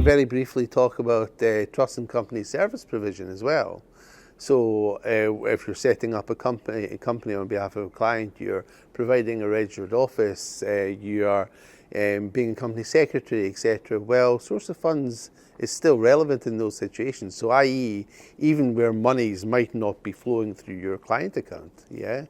very briefly talk about trust and company service provision as well. So if you're setting up a company on behalf of a client, you're providing a registered office, you are being a company secretary, etc. Well, source of funds is still relevant in those situations. So i.e., even where monies might not be flowing through your client account, yeah?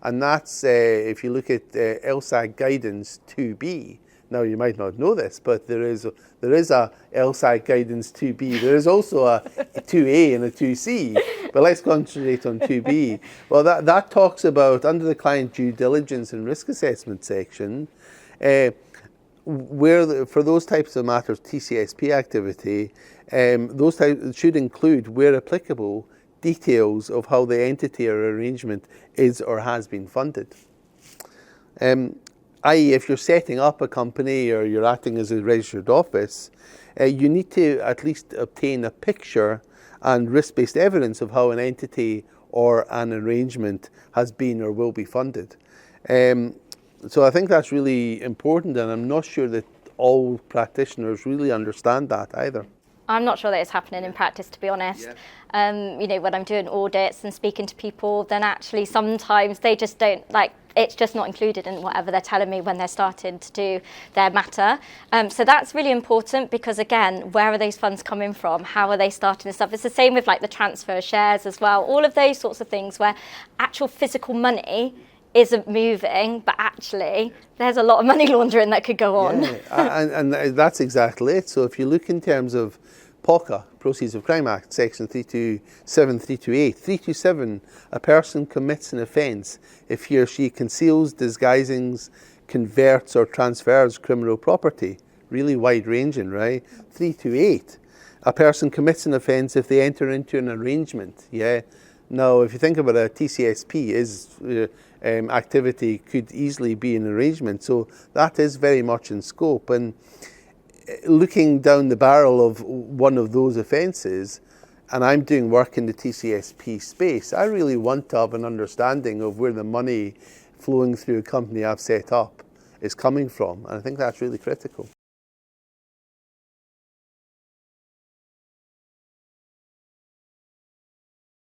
And that's, if you look at LSAG guidance 2B, now you might not know this, but there is a LSAG guidance 2B. There is also a 2A and a 2C, but let's concentrate on 2B. Well, that talks about, under the client due diligence and risk assessment section, for those types of matters, TCSP activity, those types should include, where applicable, details of how the entity or arrangement is or has been funded. I.e., if you're setting up a company or you're acting as a registered office, you need to at least obtain a picture and risk-based evidence of how an entity or an arrangement has been or will be funded. So I think that's really important, and I'm not sure that all practitioners really understand that either. I'm not sure that it's happening in practice, to be honest. Yeah. When I'm doing audits and speaking to people, then actually sometimes they just don't, it's just not included in whatever they're telling me when they're starting to do their matter. So that's really important, because again, where are those funds coming from? How are they starting this up? It's the same with the transfer of shares as well. All of those sorts of things where actual physical money isn't moving, but actually there's a lot of money laundering that could go on. Yeah, and that's exactly it. So if you look in terms of POCA, Proceeds of Crime Act, Section 327, 328. 327, a person commits an offence if he or she conceals, disguises, converts or transfers criminal property. Really wide-ranging, right? 328, a person commits an offence if they enter into an arrangement, yeah? Now, if you think about a TCSP, activity could easily be an arrangement, so that is very much in scope. And looking down the barrel of one of those offences, and I'm doing work in the TCSP space, I really want to have an understanding of where the money flowing through a company I've set up is coming from, and I think that's really critical.